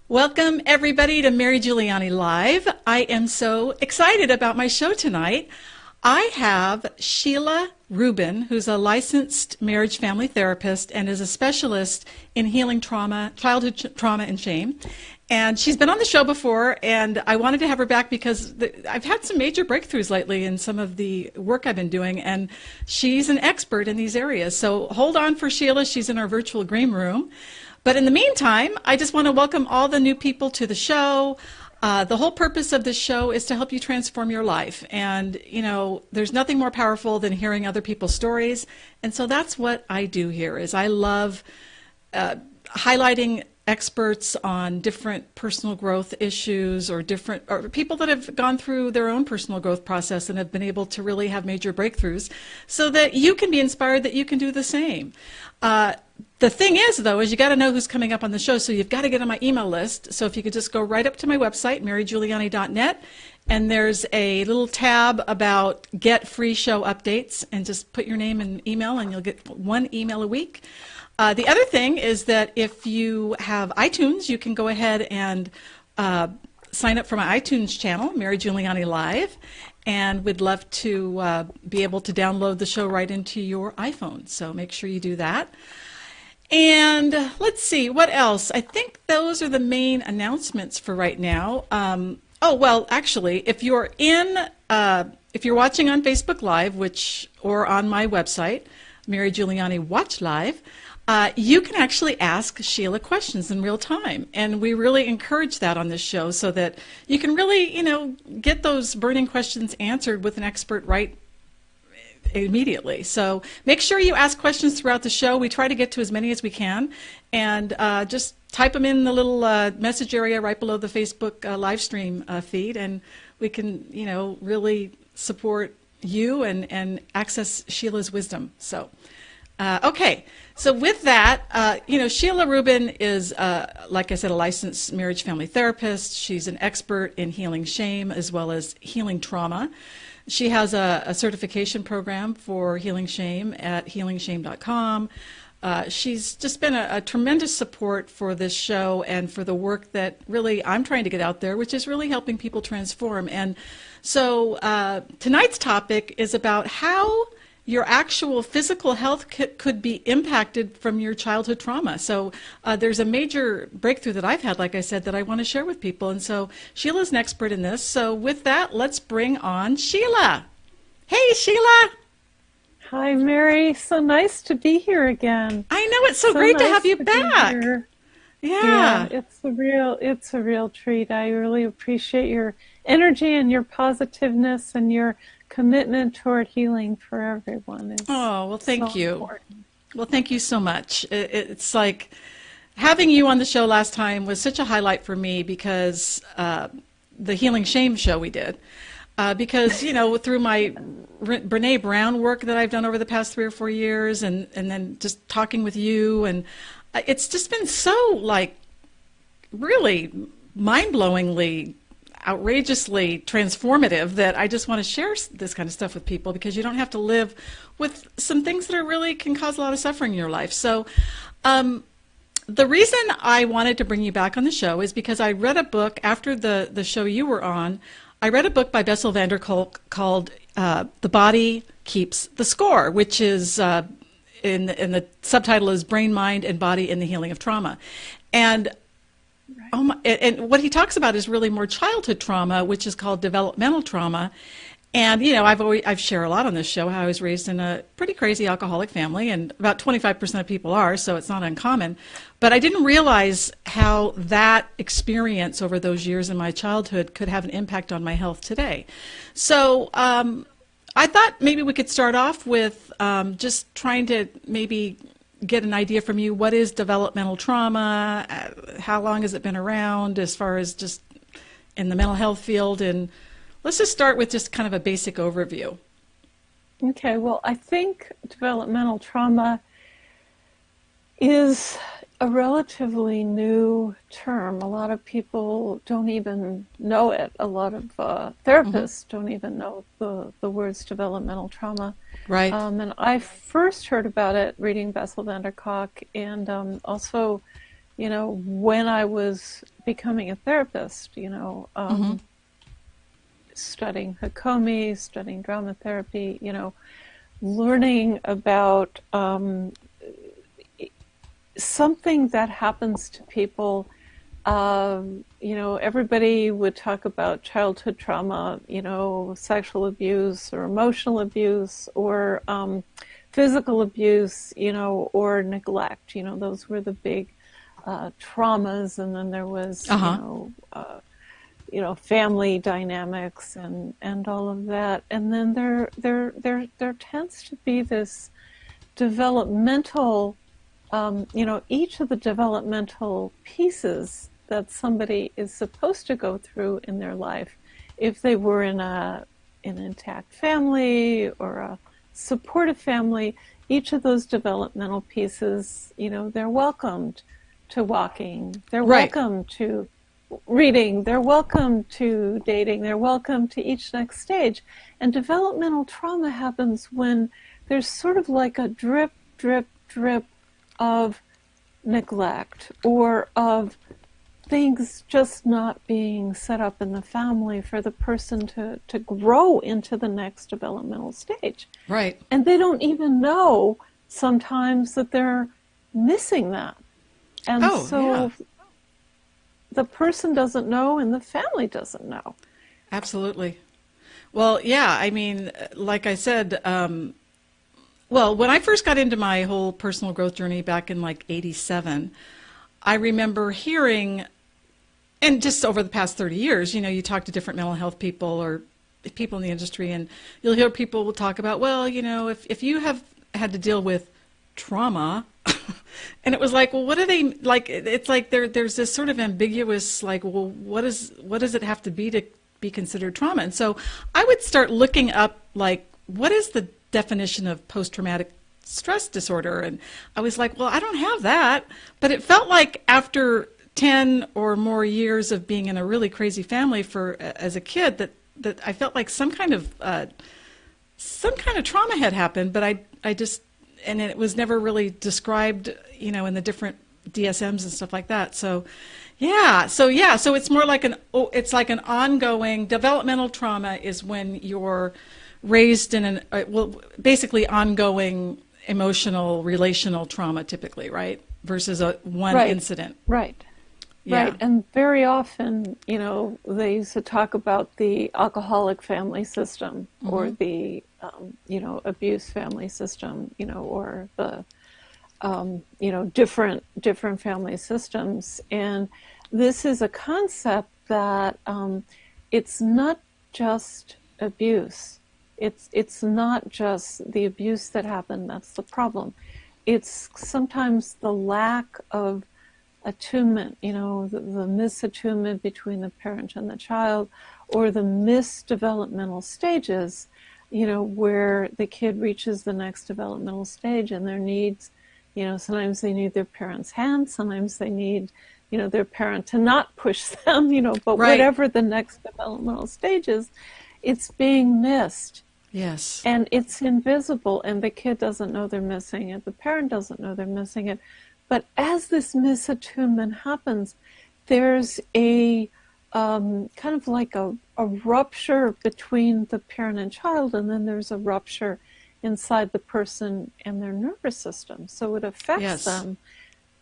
Welcome, everybody, to Mary Giuliani Live. I am so excited about my show tonight. I have Shiela Rubin, who's a licensed marriage family therapist and is a specialist in healing trauma, childhood trauma and shame. And she's been on the show before, and I wanted to have her back because I've had some major breakthroughs lately in some of the work I've been doing, and she's an expert in these areas. So hold on for Shiela. She's in our virtual green room. But in the meantime, I just want to welcome all the new people to the show. The whole purpose of this show is to help you transform your life. And, you know, there's nothing more powerful than hearing other people's stories. And so that's what I do here is I love highlighting experts on different personal growth issues or people that have gone through their own personal growth process and have been able to really have major breakthroughs so that you can be inspired that you can do the same. The thing is, though, is you got to know who's coming up on the show, so you've got to get on my email list. So if you could just go right up to my website, marygiuliani.net, and there's a little tab about get free show updates, and just put your name and email, and you'll get one email a week. The other thing is that if you have iTunes, you can go ahead and sign up for my iTunes channel, Mary Giuliani Live, and we'd love to be able to download the show right into your iPhone. So make sure you do that. And let's see, what else? I think those are the main announcements for right now. Oh, well, actually, if you're watching on Facebook Live, or on my website, Mary Giuliani Watch Live, you can actually ask Shiela questions in real time. And we really encourage that on this show so that you can really, get those burning questions answered with an expert right immediately. So make sure you ask questions throughout the show. We try to get to as many as we can. And just type them in the little message area right below the Facebook live stream feed. And we can, really support you and access Sheila's wisdom. So, okay. So with that, Shiela Rubin is, like I said, a licensed marriage family therapist. She's an expert in healing shame as well as healing trauma. She has a certification program for healing shame at healingshame.com. She's just been a tremendous support for this show and for the work that really I'm trying to get out there, which is really helping people transform. And so tonight's topic is about how your actual physical health could be impacted from your childhood trauma. So there's a major breakthrough that I've had, like I said, that I want to share with people. And so Sheila's an expert in this. So with that, let's bring on Shiela. Hey, Shiela. Hi, Mary. So nice to be here again. I know, it's so great to have you back. Yeah, it's a real treat. I really appreciate your energy and your positiveness and your commitment toward healing for everyone. Oh, well, thank you. Important. Well, thank you so much. It's like having you on the show last time was such a highlight for me because the Healing Shame show we did. Because, through my Brene Brown work that I've done over the past 3 or 4 years and then just talking with you, and it's just been so, really mind-blowingly outrageously transformative that I just want to share this kind of stuff with people because you don't have to live with some things that really can cause a lot of suffering in your life. So the reason I wanted to bring you back on the show is because I read a book after the show you were on. I read a book by Bessel van der Kolk called The Body Keeps the Score, which is in the subtitle is Brain, Mind, and Body in the Healing of Trauma. And and what he talks about is really more childhood trauma, which is called developmental trauma. And, I've shared a lot on this show how I was raised in a pretty crazy alcoholic family, and about 25% of people are, so it's not uncommon. But I didn't realize how that experience over those years in my childhood could have an impact on my health today. So I thought maybe we could start off with just trying to maybe get an idea from you. What is developmental trauma? How long has it been around as far as just in the mental health field? And let's just start with just kind of a basic overview. Okay, well, I think developmental trauma is a relatively new term. A lot of people don't even know it. A lot of therapists don't even know the words developmental trauma. Right. And I first heard about it reading Bessel van der Kolk and also when I was becoming a therapist, studying Hakomi, studying drama therapy, learning about something that happens to people. Everybody would talk about childhood trauma, sexual abuse or emotional abuse or physical abuse, or neglect. Those were the big traumas, and then there was, family dynamics and all of that. And then there tends to be this developmental, each of the developmental pieces that somebody is supposed to go through in their life, if they were in an intact family or a supportive family, each of those developmental pieces, they're welcomed to walking, they're welcome to reading, they're welcome to dating, they're welcome to each next stage. And developmental trauma happens when there's sort of like a drip, drip, drip of neglect or of things just not being set up in the family for the person to grow into the next developmental stage. Right. And they don't even know sometimes that they're missing that. And the person doesn't know and the family doesn't know. Absolutely. Well, yeah, I mean, like I said, when I first got into my whole personal growth journey back in like 87, I remember hearing, and just over the past 30 years, you talk to different mental health people or people in the industry, and you'll hear people will talk about, well, if you have had to deal with trauma, and it was like, well, what are they like? It's like there's this sort of ambiguous, like, well, what does it have to be considered trauma? And so I would start looking up, like, what is the definition of post-traumatic stress disorder? And I was like, well, I don't have that. But it felt like after 10 or more years of being in a really crazy family as a kid that I felt like some kind of trauma had happened, but I just, and it was never really described, in the different DSMs and stuff like that. So it's more like it's like an ongoing developmental trauma is when you're raised in basically ongoing emotional, relational trauma typically, right? Versus one incident. Right. Yeah. Right. And very often, they used to talk about the alcoholic family system or the, abuse family system, or the, different family systems. And this is a concept that it's not just abuse. It's not just the abuse that happened that's the problem. It's sometimes the lack of attunement, the misattunement between the parent and the child, or the missed developmental stages, where the kid reaches the next developmental stage and their needs, sometimes they need their parent's hand, sometimes they need, their parent to not push them, but whatever the next developmental stage is, it's being missed. Yes. And it's invisible, and the kid doesn't know they're missing it. The parent doesn't know they're missing it. But as this misattunement happens, there's a kind of like a rupture between the parent and child, and then there's a rupture inside the person and their nervous system. So it affects them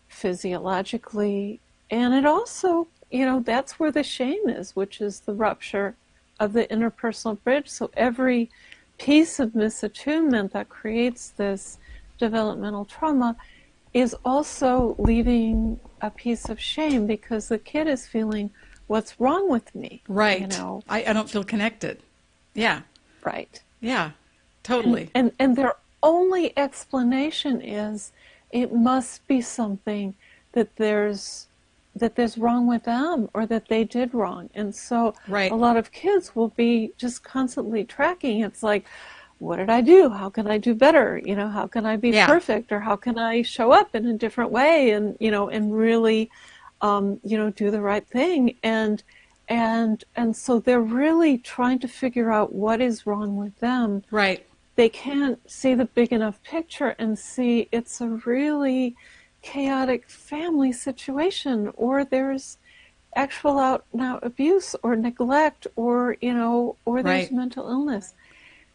physiologically. And it also, that's where the shame is, which is the rupture of the interpersonal bridge. So every piece of misattunement that creates this developmental trauma is also leaving a piece of shame because the kid is feeling, what's wrong with me? Right. I don't feel connected. Yeah. Right. Yeah, totally. And their only explanation is it must be something that there's wrong with them or that they did wrong. And so a lot of kids will be just constantly tracking. It's like, what did I do? How can I do better? How can I be perfect? Or how can I show up in a different way and, and really, do the right thing? And so they're really trying to figure out what is wrong with them. Right. They can't see the big enough picture and see it's a really chaotic family situation, or there's actual out and out abuse or neglect, or or there's Right. mental illness.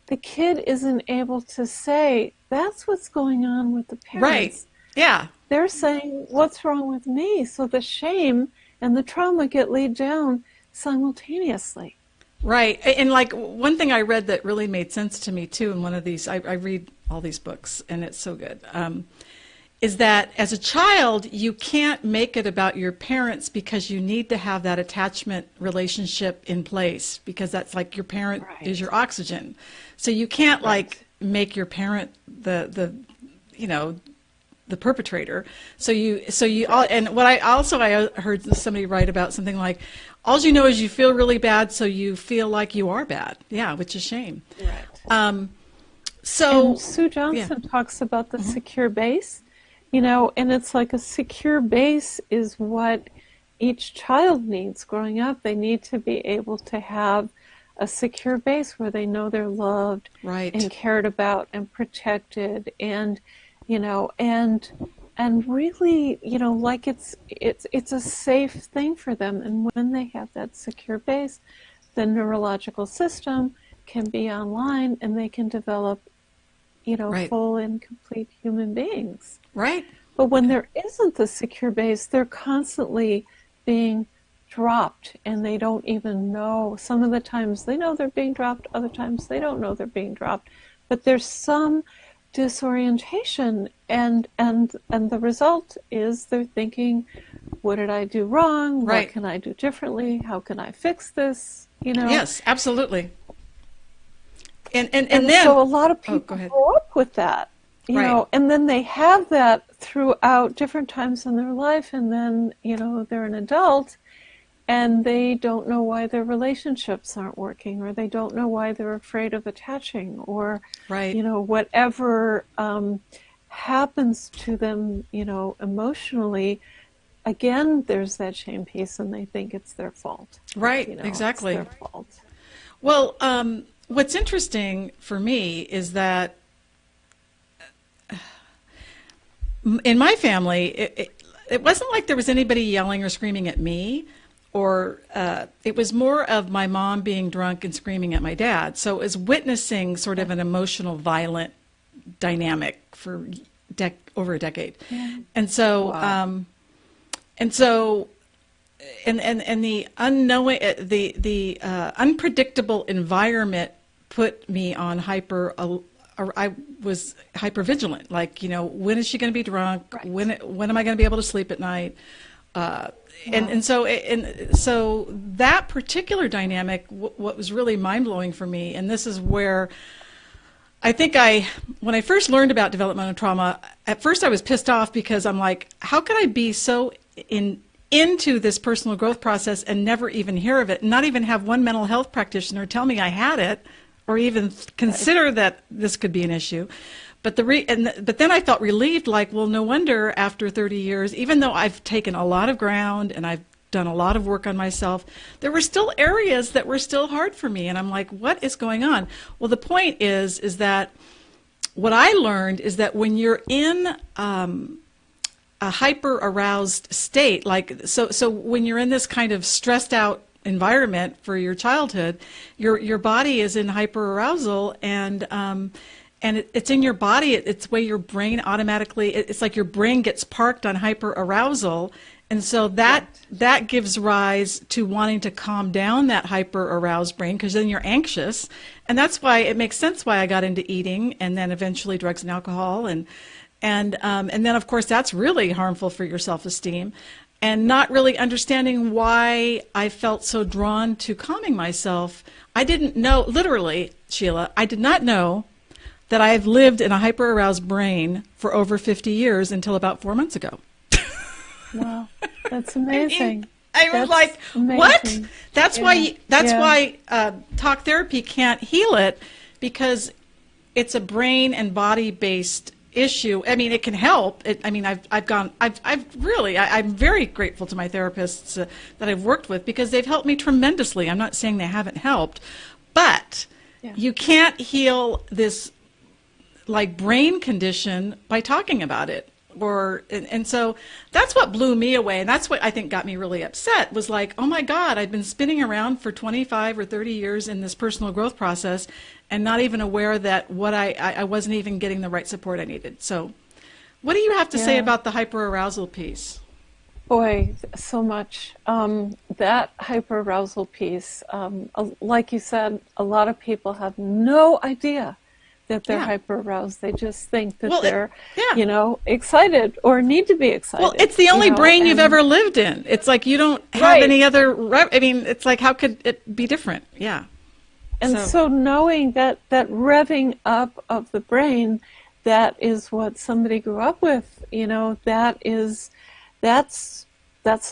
The kid isn't able to say, that's what's going on with the Right. parents. Yeah. They're saying, what's wrong with me? So the shame and the trauma get laid down simultaneously. Right. And like one thing I read that really made sense to me too in one of these, I read all these books and it's so good, is that as a child, you can't make it about your parents because you need to have that attachment relationship in place, because that's like your parent is your oxygen. So you can't like make your parent the perpetrator. So you all, and what I heard somebody write about something like, all you know is you feel really bad, so you feel like you are bad. Yeah, which is shame. Right. So and Sue Johnson talks about the secure base, and it's like a secure base is what each child needs growing up. They need to be able to have a secure base where they know they're loved and cared about and protected, and and really, like it's a safe thing for them. And when they have that secure base, the neurological system can be online and they can develop, full and complete human beings. Right. But when there isn't the secure base, they're constantly being dropped and they don't even know. Some of the times they know they're being dropped, other times they don't know they're being dropped. But there's some disorientation, and the result is they're thinking, what did I do wrong? What can I do differently? How can I fix this? Yes, absolutely. And then so a lot of people grow up with that, and then they have that throughout different times in their life, and then they're an adult and they don't know why their relationships aren't working, or they don't know why they're afraid of attaching, or whatever happens to them emotionally. Again, there's that shame piece, and they think it's their fault. Right, exactly. It's their fault. Well, what's interesting for me is that in my family, it wasn't like there was anybody yelling or screaming at me, or it was more of my mom being drunk and screaming at my dad. So it was witnessing sort of an emotional, violent dynamic for over a decade. Yeah. And so, and the unknowing, the unpredictable environment put me on I was hypervigilant. Like, when is she going to be drunk? Right. When am I going to be able to sleep at night? And so that particular dynamic, what was really mind-blowing for me, and this is where I think when I first learned about developmental trauma, at first I was pissed off because I'm like, how could I be so into this personal growth process and never even hear of it, and not even have one mental health practitioner tell me I had it, or even consider that this could be an issue. But but then I felt relieved, like, well, no wonder after 30 years, even though I've taken a lot of ground and I've done a lot of work on myself, there were still areas that were still hard for me. And I'm like, what is going on? Well, the point is that what I learned is that when you're in a hyper-aroused state, like, so when you're in this kind of stressed out environment for your childhood, your body is in hyper-arousal, and it's in your body. It's the way your brain automatically, it's like your brain gets parked on hyper-arousal. And so that gives rise to wanting to calm down that hyper-aroused brain, because then you're anxious. And that's why it makes sense why I got into eating, and then eventually drugs and alcohol. And then, of course, that's really harmful for your self-esteem. And not really understanding why I felt so drawn to calming myself. I didn't know, literally, Sheila, I did not know that I've lived in a hyper-aroused brain for over 50 years until about 4 months ago. Wow, that's amazing. I was like, amazing. What? That's why talk therapy can't heal it, because it's a brain and body based issue. I mean, it can help. I'm very grateful to my therapists that I've worked with, because they've helped me tremendously. I'm not saying they haven't helped, but you can't heal this like brain condition by talking about it. and so that's what blew me away. And that's what I think got me really upset was like, oh my God, I'd been spinning around for 25 or 30 years in this personal growth process and not even aware that I wasn't even getting the right support I needed. So what do you have to say about the hyperarousal piece? Boy, so much. That hyperarousal piece, like you said, a lot of people have no idea that they're hyperaroused. They just think that they're, excited or need to be excited. Well, it's the only brain you've ever lived in. It's like you don't have any other, I mean, it's like, how could it be different? Yeah. And so knowing that revving up of the brain, that is what somebody grew up with, that's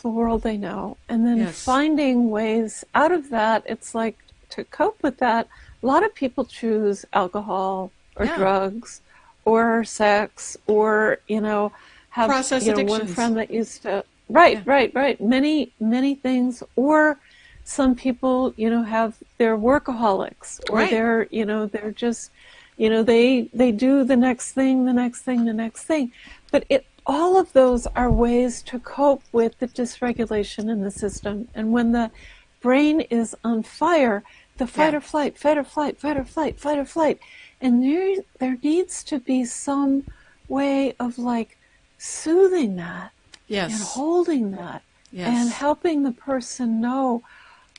the world they know. And then finding ways out of that, it's like to cope with that, a lot of people choose alcohol or drugs or sex or, have process one friend that used to, right. Many things. Or some people, they're workaholics or they're just, they do the next thing. But all of those are ways to cope with the dysregulation in the system. And when the brain is on fire, the fight or flight. And there needs to be some way of like soothing that and holding that and helping the person know,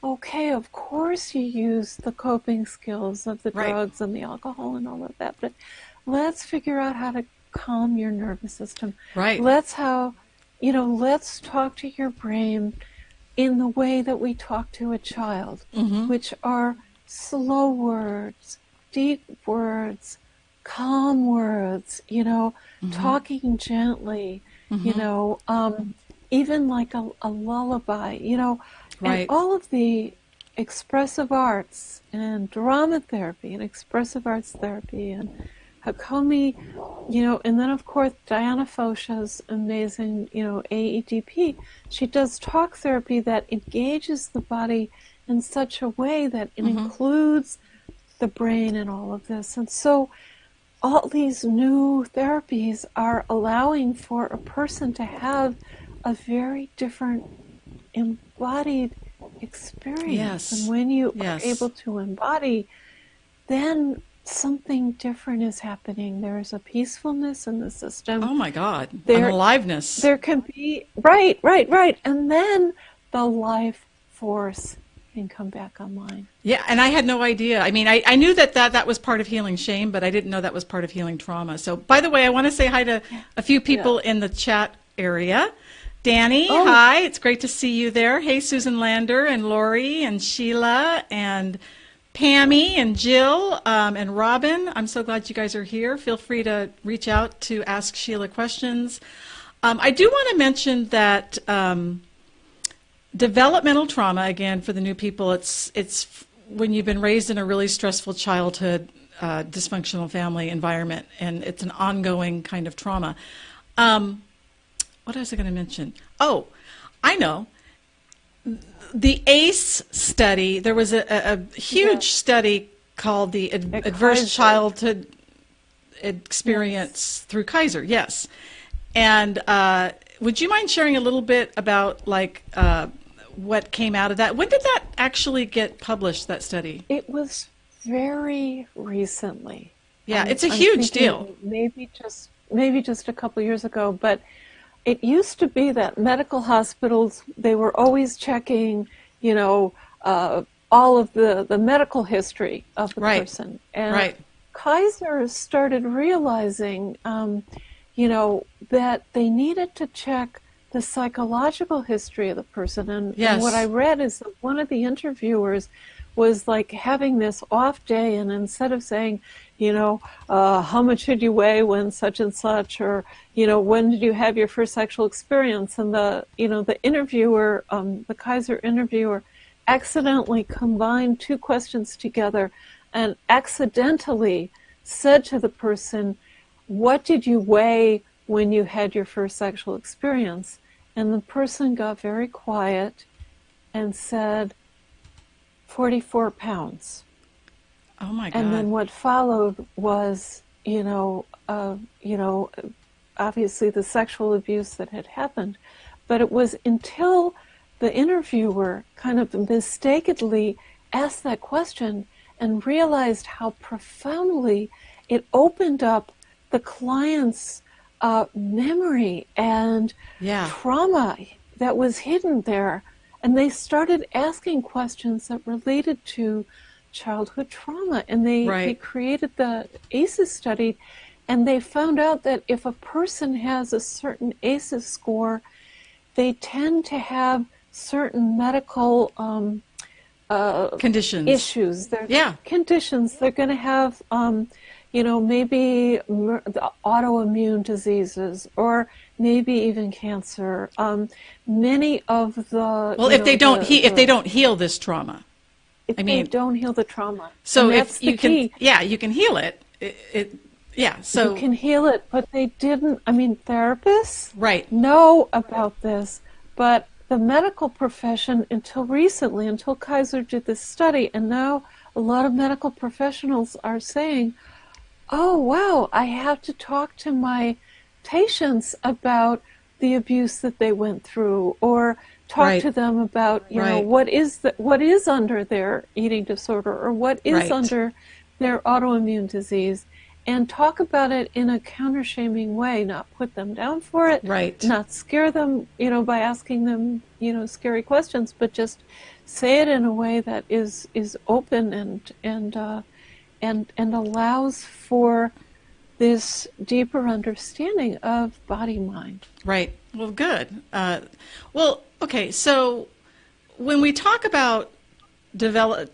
okay, of course you use the coping skills of the drugs and the alcohol and all of that, but let's figure out how to calm your nervous system. Right. Let's talk to your brain in the way that we talk to a child, which are slow words, deep words, calm words, talking gently, even like a lullaby, and all of the expressive arts and drama therapy and expressive arts therapy and Hakomi, and then of course Diana Fosha's amazing, AEDP. She does talk therapy that engages the body in such a way that it includes the brain in all of this. And so all these new therapies are allowing for a person to have a very different embodied experience. And when you are able to embody, then something different is happening. There's a peacefulness in the system. Oh my God, an aliveness. There can be, right. And then the life force can come back online. Yeah, and I had no idea. I mean, I knew that was part of healing shame, but I didn't know that was part of healing trauma. So, by the way, I want to say hi to a few people in the chat area. Danny, hi, it's great to see you there. Hey, Susan Lander and Lori and Sheila and Pammy and Jill and Robin. I'm so glad you guys are here. Feel free to reach out to ask Sheila questions. I do want to mention that developmental trauma, again, for the new people, it's when you've been raised in a really stressful childhood, dysfunctional family environment, and it's an ongoing kind of trauma. What was I going to mention? Oh, I know. The ACE study, there was a huge study called the Adverse Childhood Experience through Kaiser, yes. And would you mind sharing a little bit about what came out of that? When did that actually get published, that study? It was very recently. Yeah, it's a huge deal. Maybe just a couple years ago, but it used to be that medical hospitals, they were always checking, all of the medical history of the person. And Kaiser started realizing, that they needed to check the psychological history of the person. And what I read is that one of the interviewers was like having this off day, and instead of saying, how much did you weigh when such and such, or, when did you have your first sexual experience? And the interviewer, the Kaiser interviewer, accidentally combined two questions together and accidentally said to the person, what did you weigh when you had your first sexual experience? And the person got very quiet and said, 44 pounds. Oh my God. And then what followed was, obviously the sexual abuse that had happened. But it was until the interviewer kind of mistakenly asked that question and realized how profoundly it opened up the client's memory and trauma that was hidden there. And they started asking questions that related to childhood trauma. And they created the ACEs study, and they found out that if a person has a certain ACEs score, they tend to have certain medical conditions, issues. Conditions. They're going to have, maybe the autoimmune diseases, or maybe even cancer. Many of the if they don't heal this trauma, they don't heal the trauma. So if you can, you can heal it. So you can heal it, but they didn't. I mean, therapists know about this, but the medical profession, until recently, until Kaiser did this study, and now a lot of medical professionals are saying, oh, wow, I have to talk to my patients about the abuse that they went through, or talk to them about, what is under their eating disorder, or what is under their autoimmune disease, and talk about it in a counter-shaming way, not put them down for it, not scare them, by asking them, scary questions, but just say it in a way that is open and allows for this deeper understanding of body-mind. Right. Well, good. Okay. So when we talk about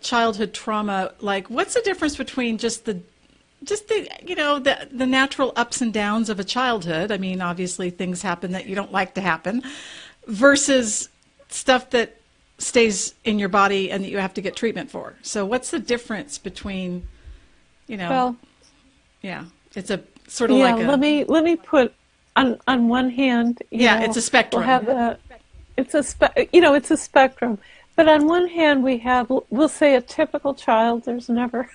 childhood trauma, like, what's the difference between just the natural ups and downs of a childhood? I mean, obviously things happen that you don't like to happen, versus stuff that stays in your body and that you have to get treatment for. So what's the difference between, it's a sort of like a... let me put on one hand, it's a spectrum. It's a spectrum. But on one hand, we'll say a typical child. There's never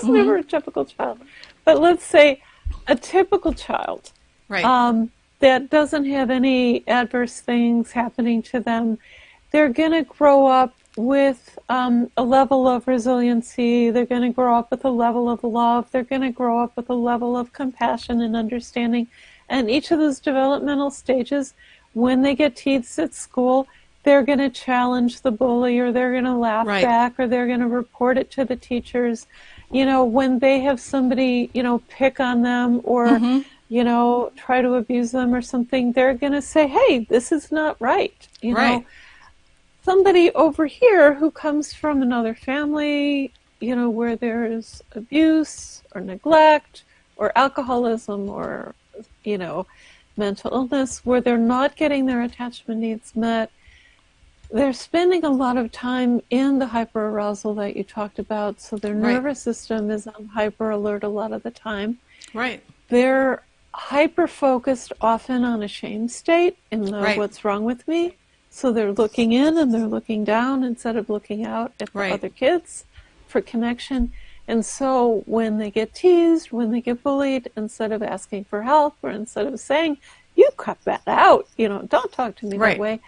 never a typical child. But let's say a typical child that doesn't have any adverse things happening to them. They're going to grow up with a level of resiliency. They're going to grow up with a level of love. They're going to grow up with a level of compassion and understanding. And each of those developmental stages, when they get teased at school, they're going to challenge the bully, or they're going to laugh back, or they're going to report it to the teachers. When they have somebody, pick on them, or, try to abuse them or something, they're going to say, hey, this is not right. Somebody over here who comes from another family, where there's abuse or neglect or alcoholism or, mental illness, where they're not getting their attachment needs met, they're spending a lot of time in the hyperarousal that you talked about, so their nervous system is on hyper alert a lot of the time. They're hyper-focused often on a shame state, in the what's wrong with me. So they're looking in and they're looking down instead of looking out at the other kids for connection. And so when they get teased, when they get bullied, instead of asking for help, or instead of saying, you cut that out, don't talk to me that way,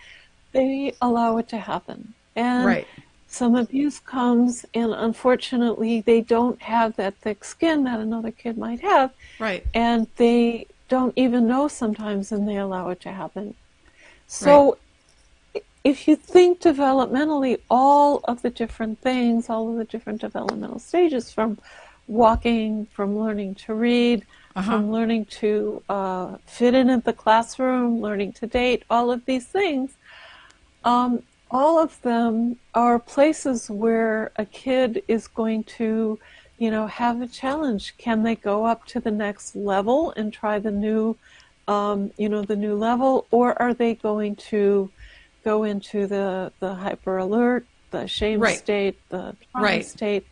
they allow it to happen. And some abuse comes, and unfortunately they don't have that thick skin that another kid might have. And they don't even know sometimes, and they allow it to happen. So if you think developmentally, all of the different things, all of the different developmental stages, from walking, from learning to read, from learning to fit in at the classroom, learning to date, all of these things, all of them are places where a kid is going to, have a challenge. Can they go up to the next level and try the new, the new level, or are they going to go into the hyper alert, the shame state, the trauma state,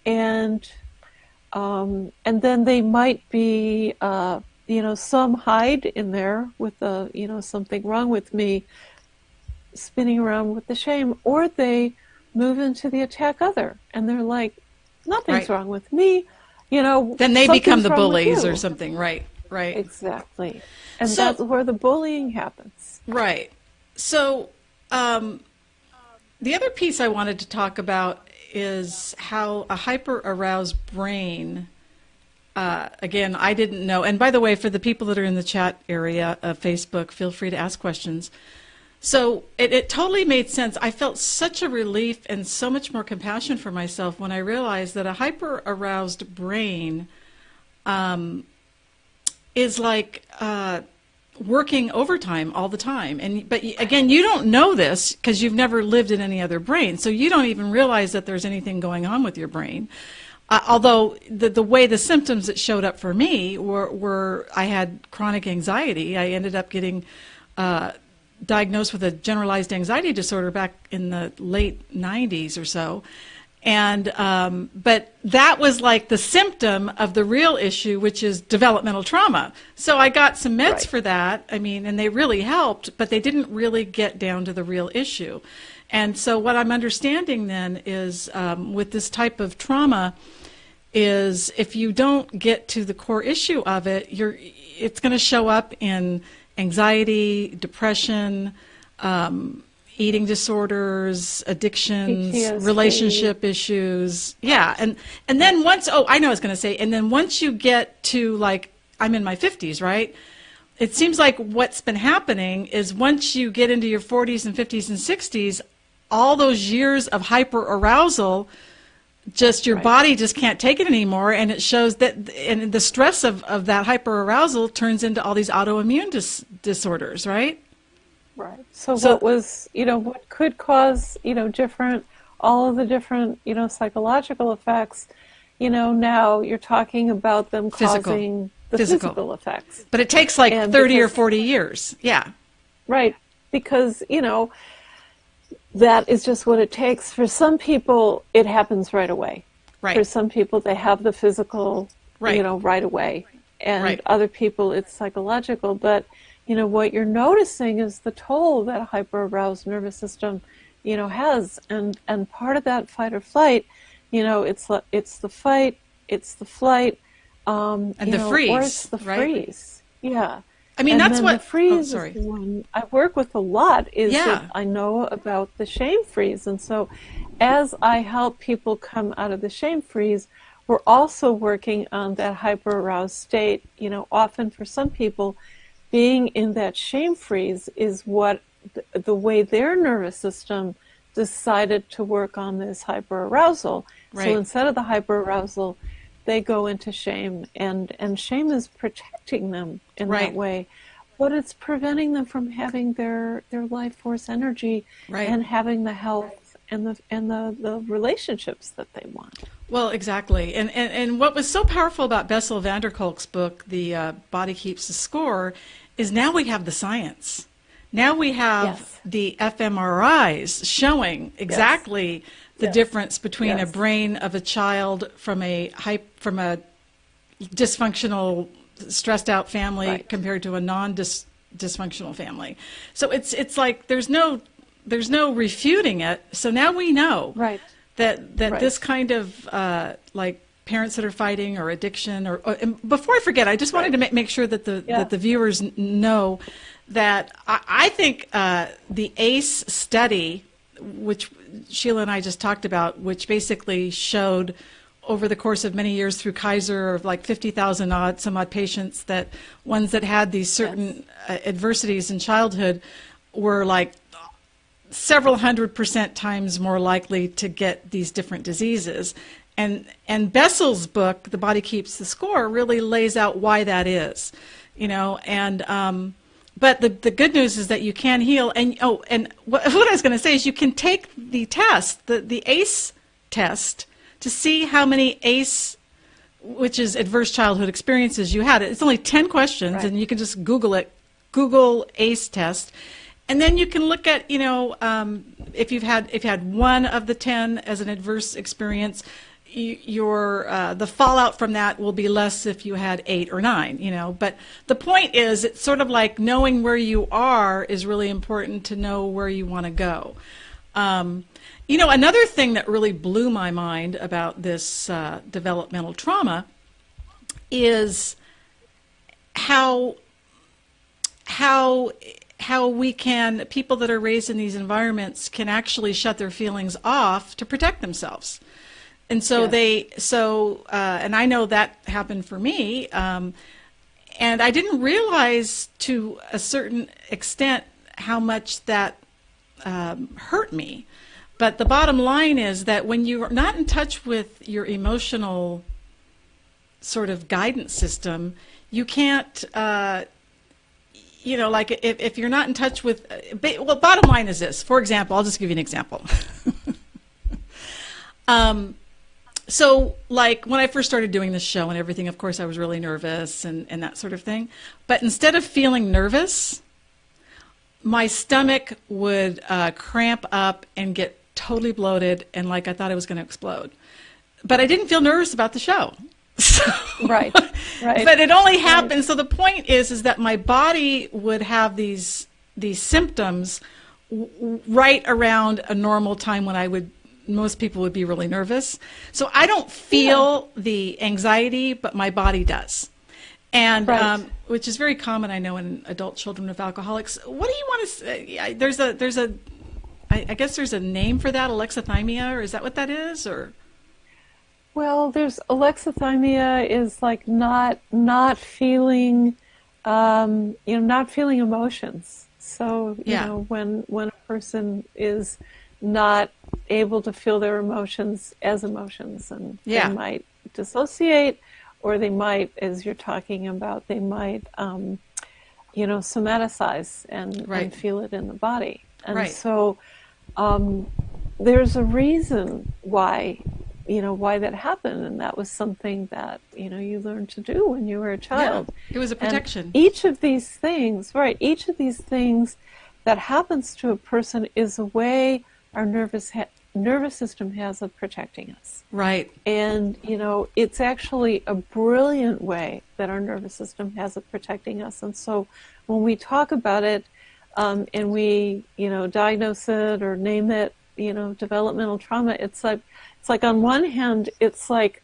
and then they might be, some hide in there with the, something wrong with me, spinning around with the shame, or they move into the attack other, and they're like, nothing's wrong with me, then they become the bullies or something. right. Exactly. And So, that's where the bullying happens. right. So, the other piece I wanted to talk about is how a hyper-aroused brain, again, I didn't know. And by the way, for the people that are in the chat area of Facebook, feel free to ask questions. So it totally made sense. I felt such a relief and so much more compassion for myself when I realized that a hyper-aroused brain is like working overtime all the time. But again, you don't know this because you've never lived in any other brain, so you don't even realize that there's anything going on with your brain. Although the way the symptoms that showed up for me were I had chronic anxiety. I ended up getting diagnosed with a generalized anxiety disorder back in the late 90s or so. And but that was like the symptom of the real issue, which is developmental trauma. So I got some meds for that. I mean, and they really helped, but they didn't really get down to the real issue. And so what I'm understanding then is with this type of trauma is if you don't get to the core issue of it, it's going to show up in anxiety, depression, eating disorders, addictions, PTSD. relationship issues. Yeah. And then once, I know I was going to say, and then once you get to like, I'm in my 50s, right? It seems like what's been happening is once you get into your 40s and 50s and 60s, all those years of hyper-arousal, just your body just can't take it anymore, and it shows that, and the stress of that hyper-arousal turns into all these autoimmune disorders, right? Right. So what was, what could cause, all of the different, psychological effects, now you're talking about them causing the physical effects. But it takes like 30 or 40 years. Yeah. Right. Because, that is just what it takes. For some people, it happens right away. Right. For some people, they have the physical, right away. And other people, it's psychological. But, what you're noticing is the toll that a hyper-aroused nervous system, has. And part of that fight or flight, it's the fight, it's the flight, and the freeze, or it's the freeze. Yeah. I mean, that's what the freeze is the one I work with a lot. That I know about the shame freeze, and so as I help people come out of the shame freeze, we're also working on that hyper-aroused state. Often for some people, being in that shame freeze is what the way their nervous system decided to work on this hyper-arousal. Right. So instead of the hyper-arousal, they go into shame, and shame is protecting them in that way, but it's preventing them from having their life force energy and having the health and the relationships that they want. Well, exactly. And what was so powerful about Bessel van der Kolk's book, The Body Keeps the Score, is now we have the science. Now we have the fMRIs showing exactly the difference between a brain of a child from a dysfunctional, stressed out family compared to a non-dysfunctional family. So it's like there's no refuting it. So now we know that this kind of like parents that are fighting or addiction or and before I forget, I just wanted to make sure that the viewers know that I think the ACE study, which Shiela and I just talked about, which basically showed over the course of many years through Kaiser of like 50,000 some odd patients, that ones that had these certain adversities in childhood were like several 100% times more likely to get these different diseases. And Bessel's book, The Body Keeps the Score, really lays out why that is, but the good news is that you can heal. And what I was going to say is you can take the test, the ACE test, to see how many ACE, which is adverse childhood experiences, you had. It's only 10 questions, and you can just Google it, Google ACE test. And then you can look at, if you've had one of the 10 as an adverse experience, the fallout from that will be less if you had 8 or 9, But the point is, it's sort of like knowing where you are is really important to know where you want to go. Another thing that really blew my mind about this developmental trauma is how how how we can, people that are raised in these environments can actually shut their feelings off to protect themselves. And so and I know that happened for me. And I didn't realize to a certain extent how much that hurt me. But the bottom line is that when you're not in touch with your emotional sort of guidance system, you can't, like if you're not in touch with, well, bottom line is this. For example, I'll just give you an example. So like when I first started doing this show and everything, of course, I was really nervous and that sort of thing. But instead of feeling nervous, my stomach would cramp up and get totally bloated and like I thought I was going to explode. But I didn't feel nervous about the show. So, right. But it only happened. So the point is that my body would have these symptoms right around a normal time when most people would be really nervous. So I don't feel the anxiety, but my body does. And which is very common, I know, in adult children of alcoholics. What do you want to say? I guess there's a name for that, alexithymia, or is that what that is? Or well, there's alexithymia is like not feeling, not feeling emotions. So you know when a person is not able to feel their emotions as emotions, and they might dissociate, or they might, as you're talking about, they might, somaticize and feel it in the body. And so there's a reason why that happened, and that was something that, you learned to do when you were a child. Yeah, it was a protection. And each of these things that happens to a person is a way our nervous system has of protecting us. Right. And, it's actually a brilliant way that our nervous system has of protecting us. And so when we talk about it and we, diagnose it or name it, developmental trauma, it's like on one hand, it's like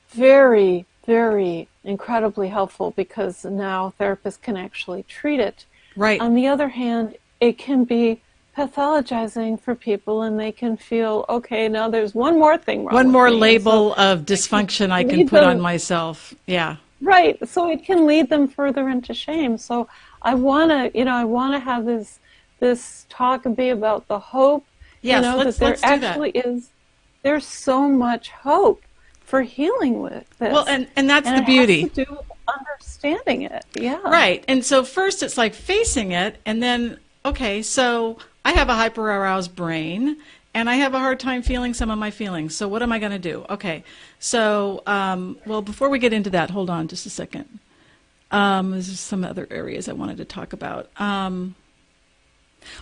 very, very incredibly helpful because now therapists can actually treat it. Right. On the other hand, it can be pathologizing for people, and they can feel, okay, now there's one more thing wrong. One more label of dysfunction I can put on myself. Yeah. Right. So it can lead them further into shame. So I want to have this talk and be about the hope. Yes, that there actually is. There's so much hope for healing with this. Well, and that's the beauty. It has to do with understanding it. Yeah. Right. And so first it's like facing it, and then, okay, so I have a hyper-aroused brain, and I have a hard time feeling some of my feelings. So what am I going to do? Okay. So, well, before we get into that, hold on just a second. There's some other areas I wanted to talk about.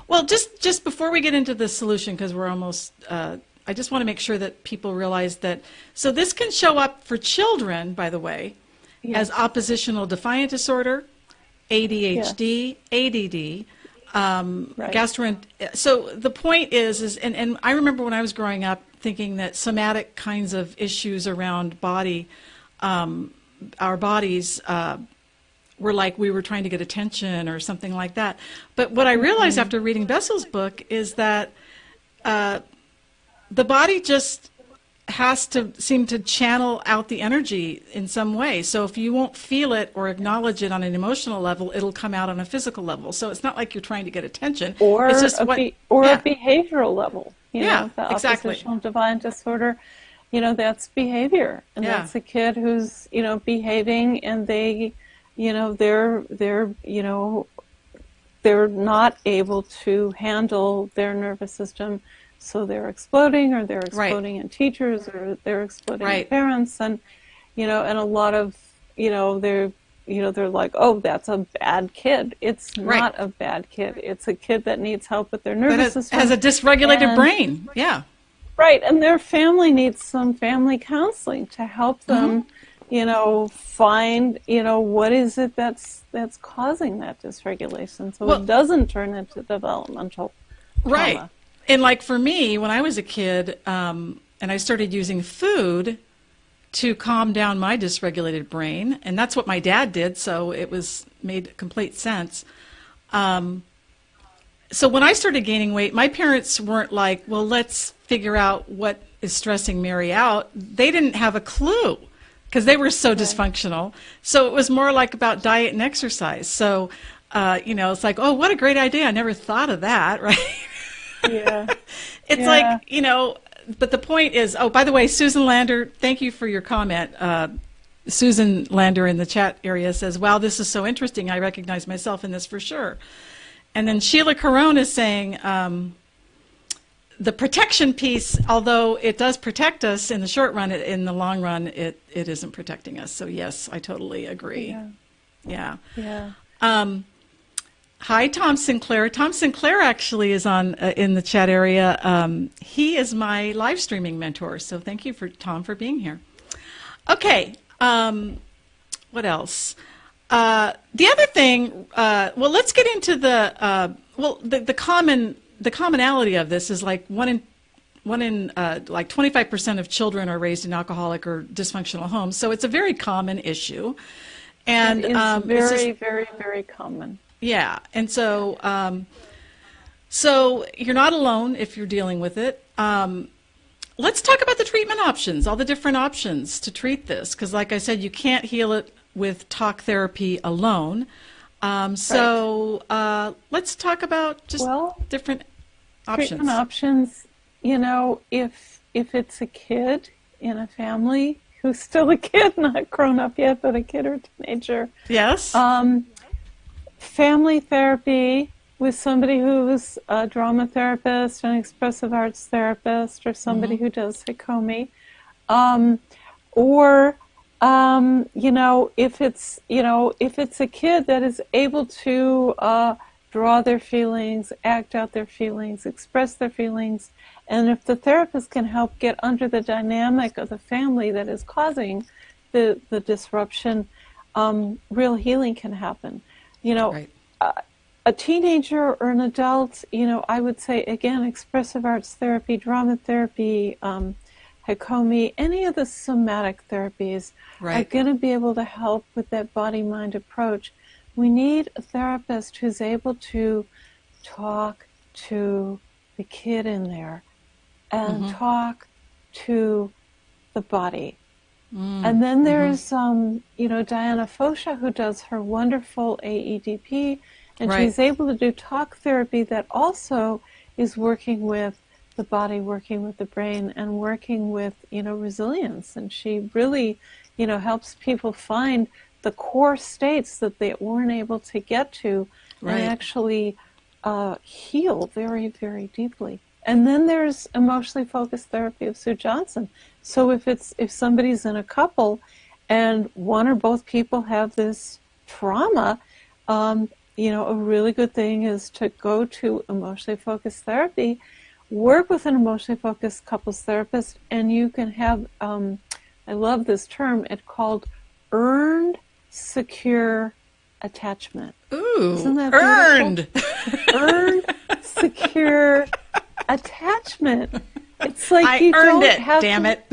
Well, just before we get into the solution, because we're almost, I just want to make sure that people realize that, so this can show up for children, by the way, as oppositional defiant disorder, ADHD, ADD, so the point is and I remember when I was growing up thinking that somatic kinds of issues around body, our bodies were like we were trying to get attention or something like that. But what I realized after reading Bessel's book is that the body just has to seem to channel out the energy in some way. So if you won't feel it or acknowledge it on an emotional level, it'll come out on a physical level. So it's not like you're trying to get attention. Or it's just a behavioral level. The oppositional defiant disorder, that's behavior. And that's a kid who's, behaving, and they, they're not able to handle their nervous system. So they're exploding, or they're exploding in teachers, or they're exploding in parents, and and a lot of they're like, oh, that's a bad kid. It's not a bad kid. It's a kid that needs help with their nervous system. Has a dysregulated brain. Yeah. Right, and their family needs some family counseling to help them, find what is it that's causing that dysregulation, so it doesn't turn into developmental trauma. Right. And like for me, when I was a kid, and I started using food to calm down my dysregulated brain, and that's what my dad did, so it made complete sense. So when I started gaining weight, my parents weren't like, well, let's figure out what is stressing Mary out. They didn't have a clue because they were so dysfunctional. So it was more like about diet and exercise. So, it's like, oh, what a great idea. I never thought of that, right? Yeah. It's like, but the point is, oh, by the way, Susan Lander, thank you for your comment. Susan Lander in the chat area says, wow, this is so interesting. I recognize myself in this for sure. And then Sheila Carone is saying, the protection piece, although it does protect us in the short run, in the long run, it isn't protecting us. So yes, I totally agree. Yeah. Hi, Tom Sinclair. Tom Sinclair actually is on in the chat area. He is my live streaming mentor. So thank you Tom for being here. Okay. What else? The other thing, well, let's get into the commonality of this is like one in like 25% of children are raised in alcoholic or dysfunctional homes. So it's a very common issue, and it's very, very, very common. Yeah, and so so you're not alone if you're dealing with it. Let's talk about the treatment options, all the different options to treat this, because like I said, you can't heal it with talk therapy alone. So let's talk about just different options. Treatment options, if it's a kid in a family who's still a kid, not grown up yet, but a kid or teenager. Yes. Family therapy with somebody who's a drama therapist, an expressive arts therapist, or somebody who does Hikomi. If it's a kid that is able to draw their feelings, act out their feelings, express their feelings, and if the therapist can help get under the dynamic of the family that is causing the disruption, real healing can happen. Right. A teenager or an adult, I would say, again, expressive arts therapy, drama therapy, Hikomi, any of the somatic therapies are going to be able to help with that body-mind approach. We need a therapist who's able to talk to the kid in there and talk to the body. And then there's, Diana Fosha, who does her wonderful AEDP, and she's able to do talk therapy that also is working with the body, working with the brain, and working with, resilience. And she really, helps people find the core states that they weren't able to get to and actually heal very, very deeply. And then there's emotionally focused therapy of Sue Johnson. So if somebody's in a couple and one or both people have this trauma, a really good thing is to go to emotionally focused therapy, work with an emotionally focused couples therapist, and you can have, I love this term, it's called earned secure attachment. Ooh, isn't that earned. Earned secure attachment. It's like I you earned don't it, have damn to, it.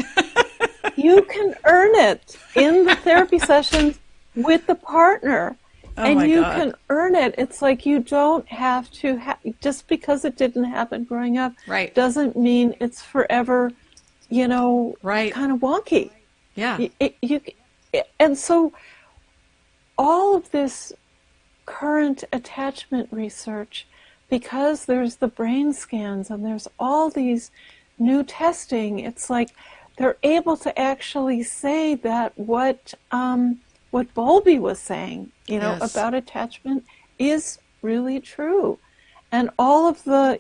You can earn it in the therapy sessions with the partner. And you can earn it. It's like you don't have to, just because it didn't happen growing up, doesn't mean it's forever, kind of wonky. Yeah. And so all of this current attachment research, because there's the brain scans and there's all these new testing, it's like they're able to actually say that what Bowlby was saying, about attachment is really true. And all of the,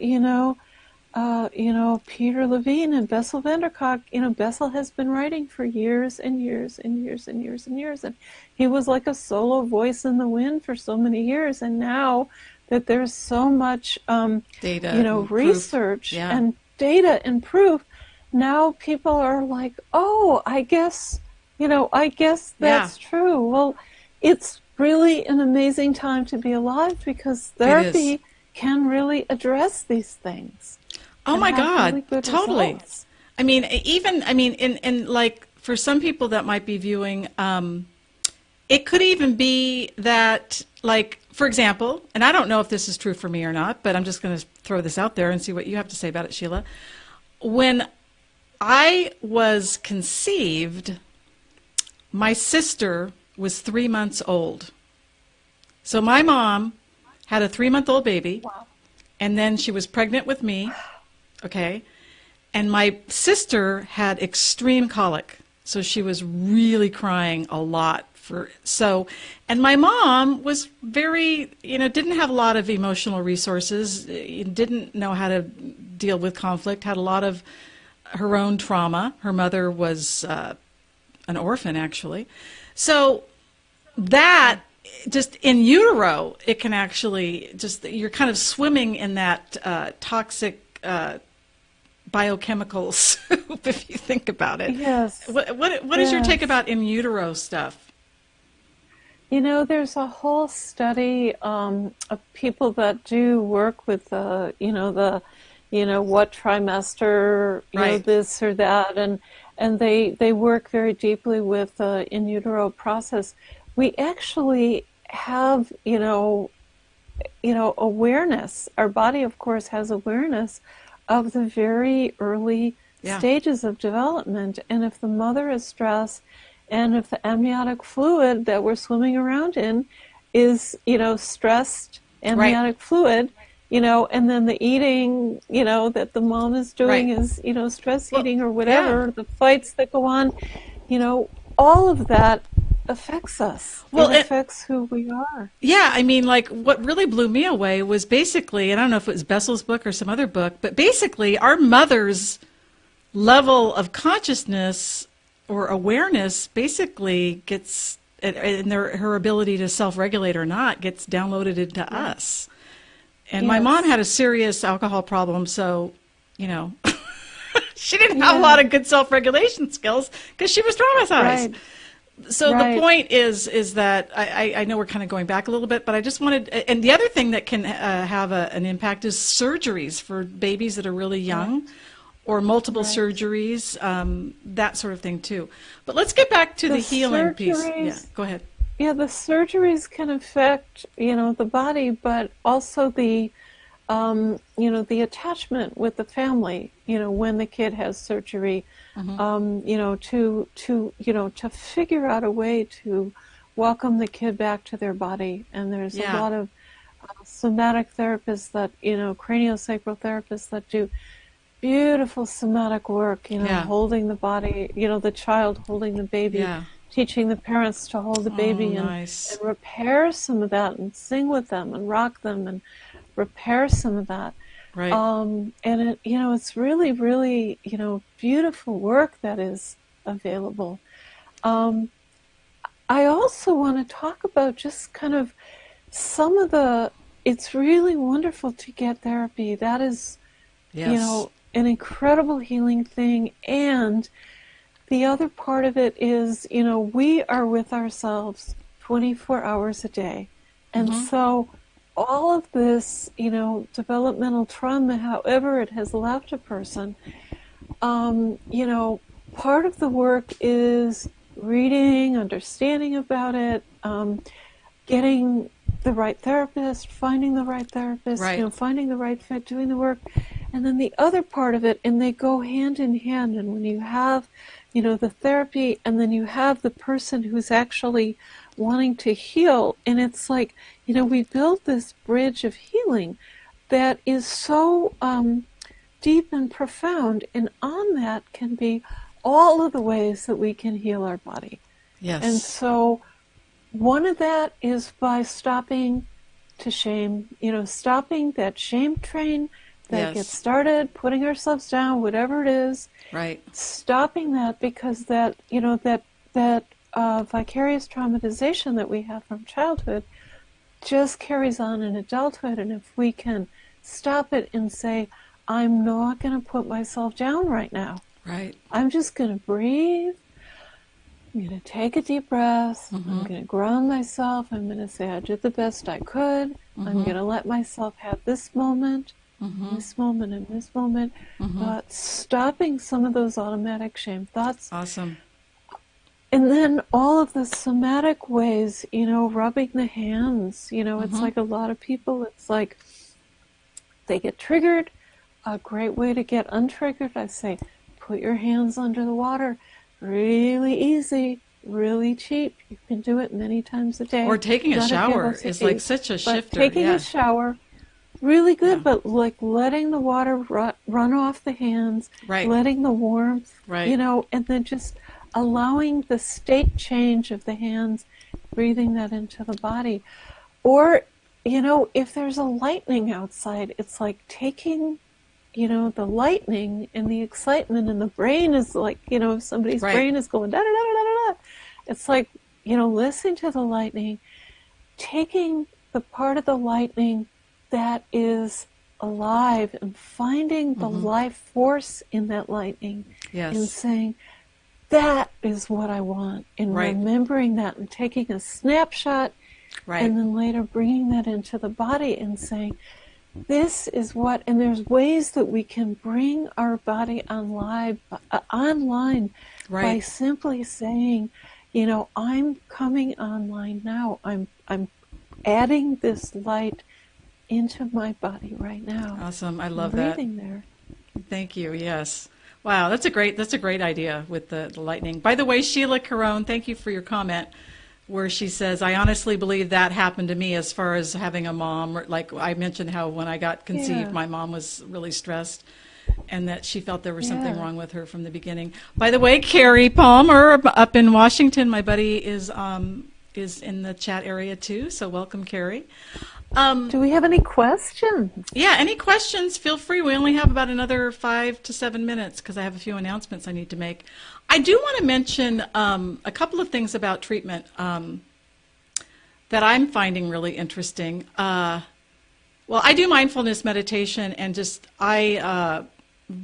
Peter Levine and Bessel van der Kolk, Bessel has been writing for years and years and years and years and years. And he was like a solo voice in the wind for so many years. And now that there's so much, data, research and data and proof, now people are like, oh, I guess that's true. Well, it's really an amazing time to be alive because therapy can really address these things. Oh my God, really totally. Results. In like for some people that might be viewing, it could even be that, like, for example, and I don't know if this is true for me or not, but I'm just going to throw this out there and see what you have to say about it, Sheila. When I was conceived, my sister was 3 months old. So my mom had a 3-month-old baby, Wow. and then she was pregnant with me, okay? And my sister had extreme colic, so she was really crying a lot. And my mom was very, didn't have a lot of emotional resources, didn't know how to deal with conflict, had a lot of her own trauma. Her mother was an orphan, actually. So that, just in utero, it can actually you're kind of swimming in that toxic biochemical soup, if you think about it. Yes. What is your take about in utero stuff? There's a whole study of people that do work with what trimester, Right. this or that, and they work very deeply with the in utero process. We actually have, awareness. Our body, of course, has awareness of the very early stages of development, and if the mother is stressed, and if the amniotic fluid that we're swimming around in is, stressed amniotic fluid, and then the eating, that the mom is doing is, stress eating or whatever, the fights that go on, all of that affects us. Well, it affects who we are. Yeah, I mean, like, what really blew me away was basically, and I don't know if it was Bessel's book or some other book, but basically our mother's level of consciousness or awareness basically gets, and her ability to self-regulate or not, gets downloaded into us. And my mom had a serious alcohol problem, so, she didn't have a lot of good self-regulation skills because she was traumatized. Right. So the point is that I know we're kind of going back a little bit, but I just wanted, and the other thing that can have an impact is surgeries for babies that are really young, or multiple surgeries, that sort of thing too. But let's get back to the healing piece. Yeah, go ahead. Yeah, the surgeries can affect, the body, but also the, the attachment with the family, when the kid has surgery, to figure out a way to welcome the kid back to their body. And there's a lot of somatic therapists that, craniosacral therapists that do beautiful somatic work, holding the body, the child holding the baby, teaching the parents to hold the baby and repair some of that, and sing with them and rock them and repair some of that. Right. And it, it's really, really, beautiful work that is available. I also want to talk about just kind of some of it's really wonderful to get therapy. That is, an incredible healing thing. And the other part of it is, we are with ourselves 24 hours a day. And so all of this, developmental trauma, however it has left a person, part of the work is reading, understanding about it, getting the right therapist, finding the right therapist, finding the right fit, doing the work. And then the other part of it, and they go hand in hand. And when you have, the therapy, and then you have the person who's actually wanting to heal, and it's like, we build this bridge of healing that is so deep and profound, and on that can be all of the ways that we can heal our body. Yes. And so one of that is by stopping to shame, stopping that shame train that gets started, putting ourselves down, whatever it is. Right. Stopping that, because that, that vicarious traumatization that we have from childhood just carries on in adulthood. And if we can stop it and say, I'm not going to put myself down right now. Right. I'm just going to breathe. I'm going to take a deep breath. I'm going to ground myself. I'm going to say I did the best I could. I'm going to let myself have this moment, this moment, and this moment. But stopping some of those automatic shame thoughts. Awesome. And then all of the somatic ways, rubbing the hands, it's like a lot of people, it's like they get triggered. A great way to get untriggered, I say, put your hands under the water. Really easy, really cheap. You can do it many times a day. Or taking a shower is like such a shifter. Taking a shower, really good, but like letting the water run off the hands, letting the warmth, and then just allowing the state change of the hands, breathing that into the body. Or, if there's a lightning outside, it's like taking, the lightning and the excitement, and the brain is like, if somebody's brain is going da-da-da-da-da-da, it's like, listening to the lightning, taking the part of the lightning that is alive and finding the life force in that lightning and saying, that is what I want, and remembering that and taking a snapshot and then later bringing that into the body and saying, this is what, and there's ways that we can bring our body online by simply saying, I'm coming online now. I'm adding this light into my body right now. Awesome. I love that. Breathing there. Thank you. Yes. Wow, that's a great idea with the lightning. By the way, Sheila Carone, thank you for your comment where she says, I honestly believe that happened to me as far as having a mom. Like I mentioned how when I got conceived, my mom was really stressed and that she felt there was something wrong with her from the beginning. By the way, Carrie Palmer up in Washington, my buddy is in the chat area too, so welcome, Carrie. Do we have any questions? Yeah, any questions, feel free. We only have about another 5 to 7 minutes because I have a few announcements I need to make. I do want to mention a couple of things about treatment that I'm finding really interesting. Well, I do mindfulness meditation, and just I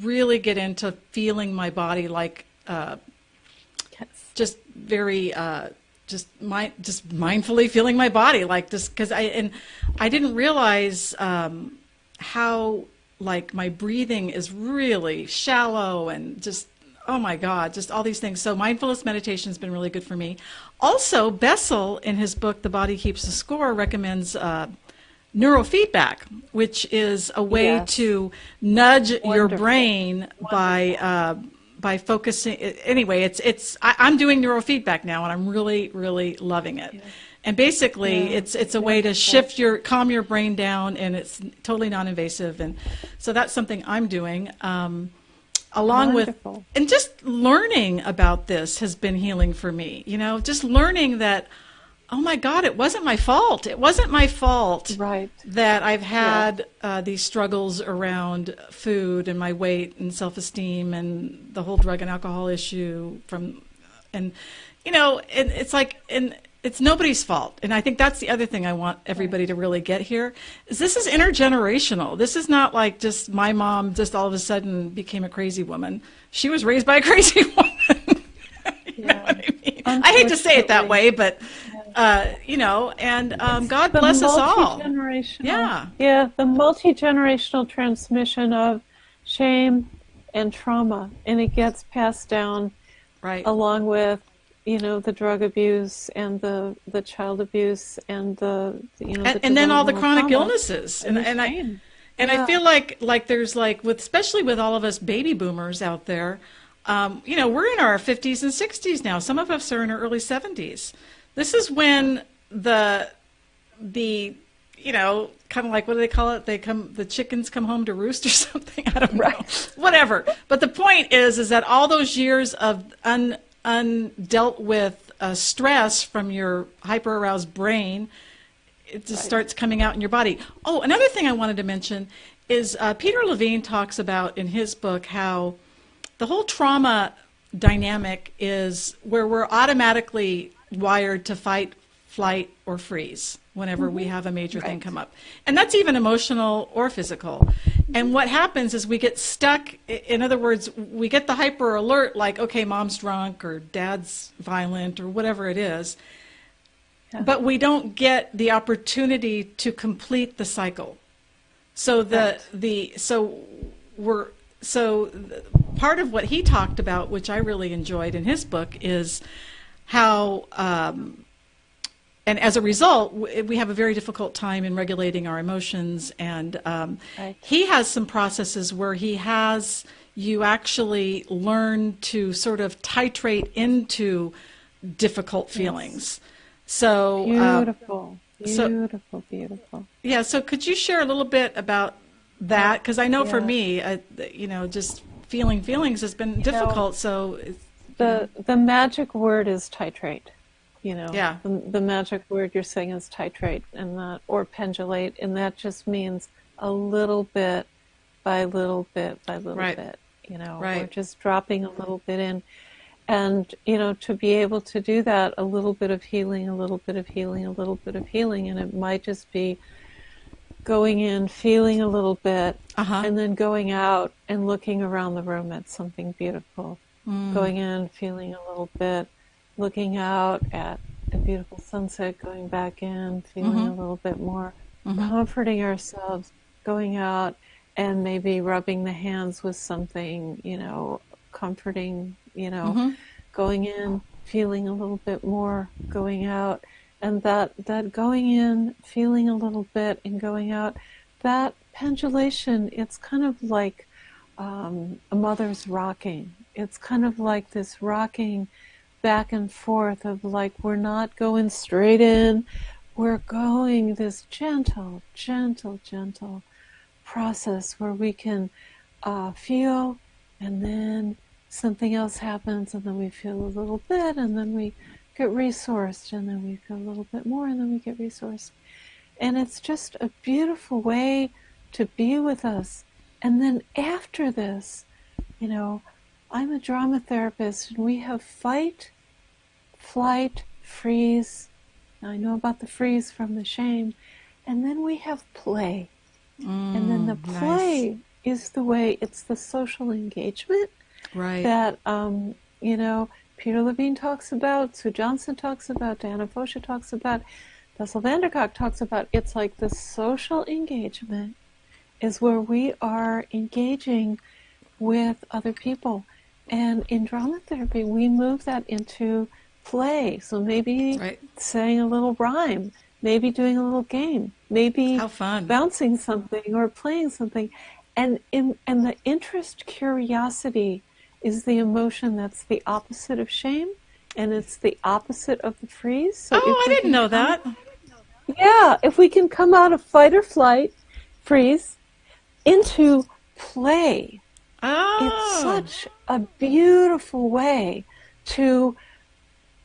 really get into feeling my body like just very just mindfully feeling my body, like this, because I didn't realize how like my breathing is really shallow and just, oh my God, just all these things. So mindfulness meditation has been really good for me. Also, Bessel in his book The Body Keeps the Score recommends neurofeedback, which is a way to nudge your brain by focusing. Anyway, I'm doing neurofeedback now, and I'm really, really loving it. Yeah. And basically, it's a way to calm your brain down, and it's totally non-invasive. And so that's something I'm doing. Along Wonderful. With, and just learning about this has been healing for me. Just learning that, oh my God, it wasn't my fault. It wasn't my fault that I've had these struggles around food and my weight and self-esteem and the whole drug and alcohol issue and it's like, and it's nobody's fault. And I think that's the other thing I want everybody to really get here is this is intergenerational. This is not like just my mom just all of a sudden became a crazy woman. She was raised by a crazy woman. You know what I mean? I hate to say it that way, but God bless us all. Yeah, the multi-generational transmission of shame and trauma, and it gets passed down along with, the drug abuse and the child abuse and and then all the chronic illnesses and I feel like there's especially with all of us baby boomers out there, we're in our 50s and 60s now. Some of us are in our early 70s. This is when the kind of like, what do they call it? The chickens come home to roost or something. I don't know. Whatever. But the point is that all those years of undealt with stress from your hyper-aroused brain, it just starts coming out in your body. Oh, another thing I wanted to mention is Peter Levine talks about in his book how the whole trauma dynamic is where we're automatically wired to fight, flight, or freeze whenever we have a major thing come up. And that's even emotional or physical. And what happens is we get stuck. In other words, we get the hyper alert, like, okay, mom's drunk or dad's violent or whatever it is. Yeah. But we don't get the opportunity to complete the cycle. So part of what he talked about, which I really enjoyed in his book, is how, and as a result, we have a very difficult time in regulating our emotions. And Right. he has some processes where he has you actually learn to sort of titrate into difficult feelings. So, Beautiful, so beautiful. yeah. So could you share a little bit about that? Because I know for Yeah. me, just feeling feelings has been difficult. So, The magic word is titrate. yeah, The magic word you're saying is titrate, and that, or pendulate, and that just means a little bit by little bit by little right, bit. right, Or just dropping a little bit in. And, to be able to do that, a little bit of healing, a little bit of healing, a little bit of healing, and it might just be going in, feeling a little bit, uh-huh, and then going out and looking around the room at something beautiful. Going in, feeling a little bit, looking out at a beautiful sunset, going back in, feeling a little bit more, comforting ourselves, going out and maybe rubbing the hands with something, comforting, going in, feeling a little bit more, going out. And that going in, feeling a little bit, and going out, that pendulation, it's kind of like a mother's rocking. It's kind of like this rocking back and forth of like we're not going straight in, we're going this gentle, gentle, gentle process where we can feel, and then something else happens, and then we feel a little bit, and then we get resourced, and then we feel a little bit more, and then we get resourced. And it's just a beautiful way to be with us. And then after this, I'm a drama therapist, and we have fight, flight, freeze. I know about the freeze from the shame. And then we have play. And then the play is the way, it's the social engagement right, that, Peter Levine talks about, Sue Johnson talks about, Diana Fosha talks about, Bessel van der Kolk talks about. It's like the social engagement is where we are engaging with other people. And in drama therapy, we move that into play. So maybe saying a little rhyme, maybe doing a little game, maybe how fun, bouncing something or playing something. And the interest, curiosity is the emotion that's the opposite of shame, and it's the opposite of the freeze. So I didn't know that. Yeah, if we can come out of fight or flight, freeze, into play, it's such a beautiful way to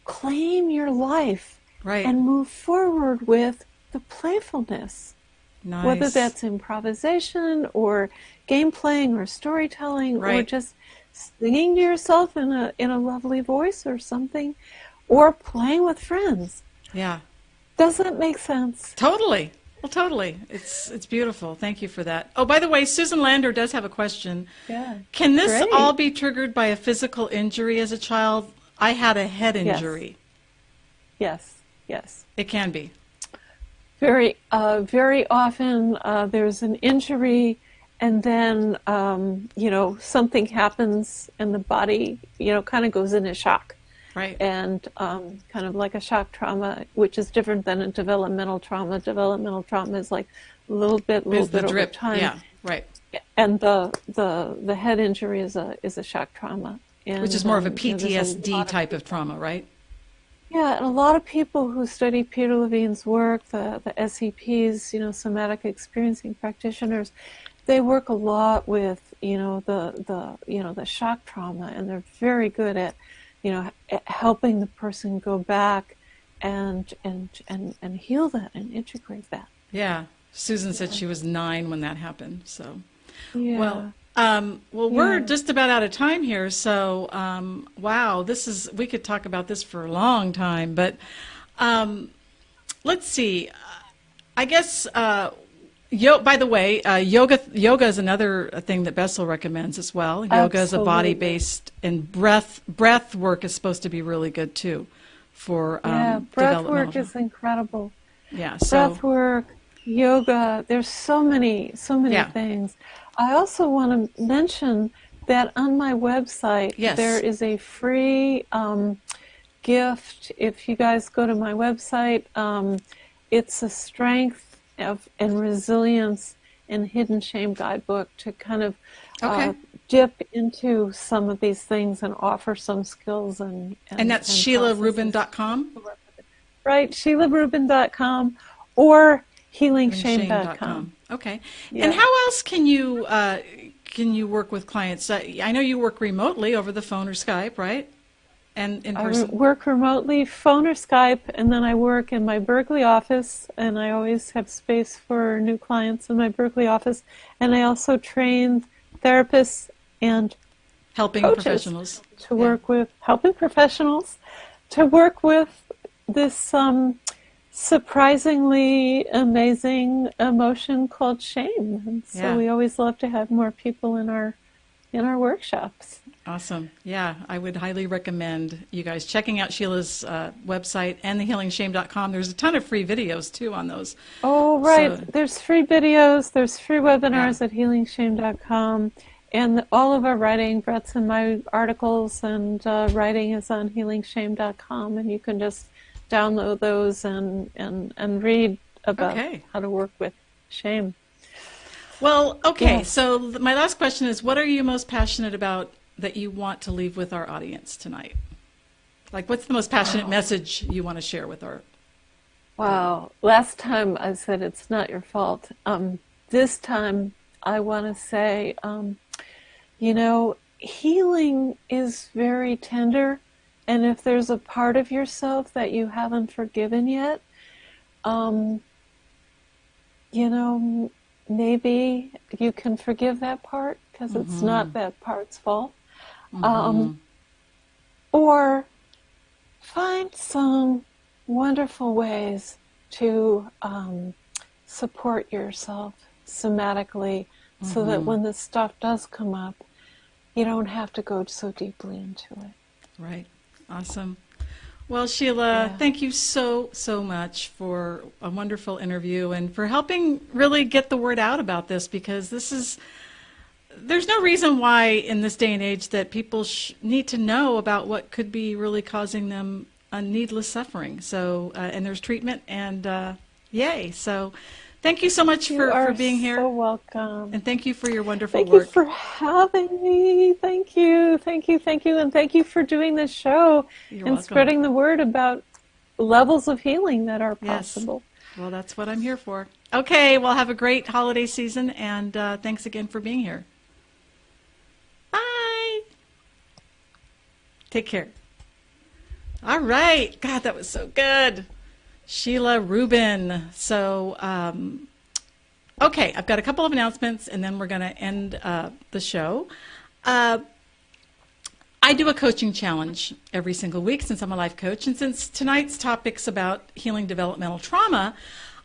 claim your life and move forward with the playfulness. Nice. Whether that's improvisation or game playing or storytelling or just singing to yourself in a lovely voice or something, or playing with friends. Yeah. Does that make sense? Totally. Well, totally. It's beautiful. Thank you for that. Oh, by the way, Susan Lander does have a question. Yeah. Can this all be triggered by a physical injury as a child? I had a head injury. Yes. Yes. It can be. Very often there's an injury, and then something happens, and the body kind of goes into shock. Right. And kind of like a shock trauma, which is different than a developmental trauma. Developmental trauma is like a little bit over time. Yeah, right. And the head injury is a shock trauma. And, which is more of a PTSD type of trauma, right? Yeah, and a lot of people who study Peter Levine's work, the SEPs, somatic experiencing practitioners, they work a lot with the shock trauma, and they're very good at at helping the person go back and heal that and integrate that. Yeah, Susan said she was 9 when that happened. So, yeah. We're just about out of time here. So, wow, we could talk about this for a long time. But let's see. I guess. By the way, yoga is another thing that Bessel recommends as well. Yoga is a body-based, and breath work is supposed to be really good too for breath work is incredible. Yeah, breath work, yoga. There's so many things. I also want to mention that on my website there is a free gift. If you guys go to my website, it's a strength and resilience and hidden shame guidebook to kind of dip into some of these things and offer some skills and that's ShielaRubin.com? Right, ShielaRubin.com or HealingShame.com. Okay. Yeah. And how else can you work with clients? I know you work remotely over the phone or Skype, right? And in person? I work remotely, phone or Skype, and then I work in my Berkeley office, and I always have space for new clients in my Berkeley office. And I also train therapists and helping coaches professionals to work with, helping professionals to work with this surprisingly amazing emotion called shame. And so we always love to have more people in our workshops. Awesome. Yeah, I would highly recommend you guys checking out Shiela's website and the healingshame.com. There's a ton of free videos, too, on those. Oh, right. So, there's free videos. There's free webinars at healingshame.com. And all of our writing, Brett's and my articles and writing is on healingshame.com. And you can just download those and read about how to work with shame. Well, okay. So my last question is, what are you most passionate about that you want to leave with our audience tonight? Like, what's the most passionate message you want to share with our... Wow. Last time I said it's not your fault. This time I want to say, healing is very tender. And if there's a part of yourself that you haven't forgiven yet, maybe you can forgive that part because it's not that part's fault. Or find some wonderful ways to support yourself somatically so that when this stuff does come up, you don't have to go so deeply into it. Right. Awesome. Well, Shiela, thank you so much for a wonderful interview and for helping really get the word out about this, because there's no reason why in this day and age that people need to know about what could be really causing them a needless suffering. So, and there's treatment, and yay. So thank you so much for being here. You're so welcome. And thank you for your wonderful work. Thank you for having me. Thank you. And thank you for doing this show and spreading the word about levels of healing that are possible. Yes. Well, that's what I'm here for. Okay, well, have a great holiday season, and thanks again for being here. Bye. Take care. All right. God, that was so good. Shiela Rubin. So, okay, I've got a couple of announcements, and then we're going to end the show. I do a coaching challenge every single week since I'm a life coach, and since tonight's topic's about healing developmental trauma,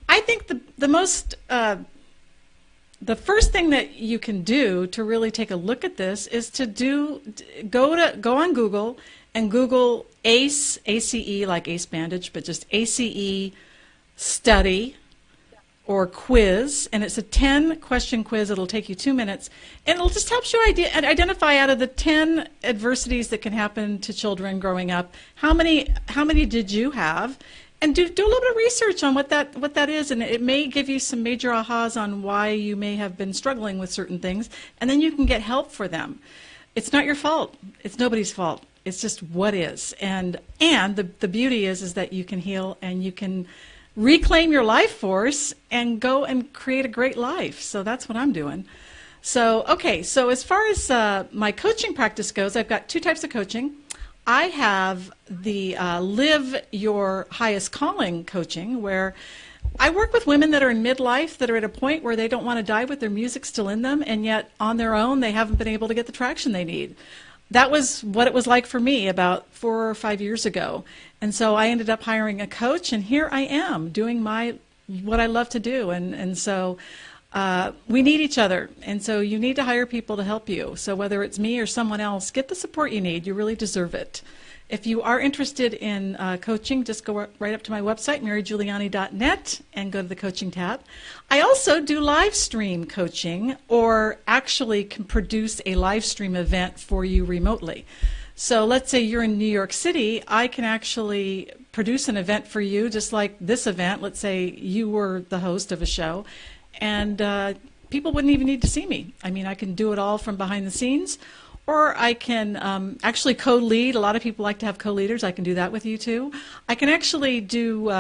I think the first thing that you can do to really take a look at this is to go on Google and Google ACE, ACE like Ace Bandage, but just ACE study or quiz, and it's a 10-question quiz. It'll take you 2 minutes, and it'll just help you identify out of the 10 adversities that can happen to children growing up, how many did you have, and do a little bit of research on what that is, and it may give you some major ahas on why you may have been struggling with certain things, and then you can get help for them. It's not your fault. It's nobody's fault. It's just what is, and the beauty is that you can heal and you can reclaim your life force and go and create a great life. So that's what I'm doing. So, okay, so as far as my coaching practice goes, I've got 2 types of coaching. I have the Live Your Highest Calling coaching, where I work with women that are in midlife that are at a point where they don't want to die with their music still in them, and yet on their own they haven't been able to get the traction they need. That was what it was like for me about 4 or 5 years ago. And so I ended up hiring a coach, and here I am doing what I love to do. And so we need each other. And so you need to hire people to help you. So whether it's me or someone else, get the support you need. You really deserve it. If you are interested in coaching, just go right up to my website, marygiuliani.net, and go to the coaching tab. I also do live stream coaching, or actually can produce a live stream event for you remotely. So let's say you're in New York City, I can actually produce an event for you, just like this event. Let's say you were the host of a show, and people wouldn't even need to see me. I mean, I can do it all from behind the scenes, or I can actually co-lead. A lot of people like to have co-leaders. I can do that with you too. I can actually do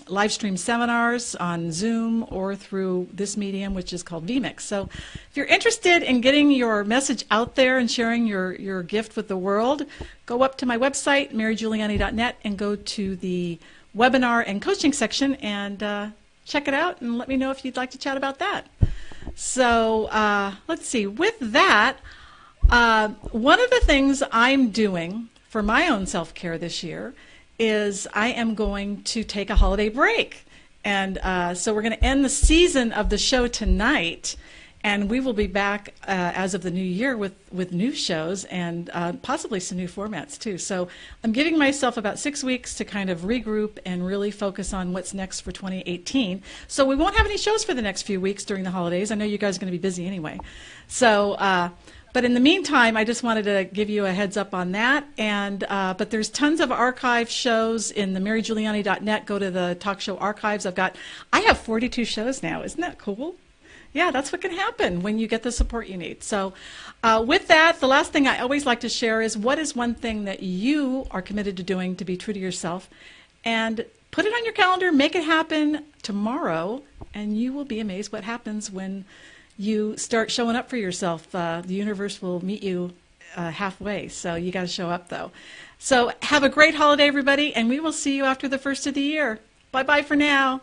live stream seminars on Zoom or through this medium, which is called vMix. So if you're interested in getting your message out there and sharing your gift with the world, go up to my website, marygiuliani.net, and go to the webinar and coaching section and check it out and let me know if you'd like to chat about that. So let's see. With that, one of the things I'm doing for my own self-care this year is I am going to take a holiday break. And so we're going to end the season of the show tonight, and we will be back as of the new year with new shows and possibly some new formats too. So I'm giving myself about 6 weeks to kind of regroup and really focus on what's next for 2018. So we won't have any shows for the next few weeks during the holidays. I know you guys are going to be busy anyway. So but in the meantime, I just wanted to give you a heads up on that. And but there's tons of archive shows in the marygiuliani.net. Go to the talk show archives. I have 42 shows now. Isn't that cool? Yeah, that's what can happen when you get the support you need. So with that, the last thing I always like to share is what is one thing that you are committed to doing to be true to yourself, and put it on your calendar, make it happen tomorrow, and you will be amazed what happens when you start showing up for yourself. The universe will meet you halfway, so you got to show up though. So have a great holiday, everybody, and we will see you after the first of the year. Bye-bye for now.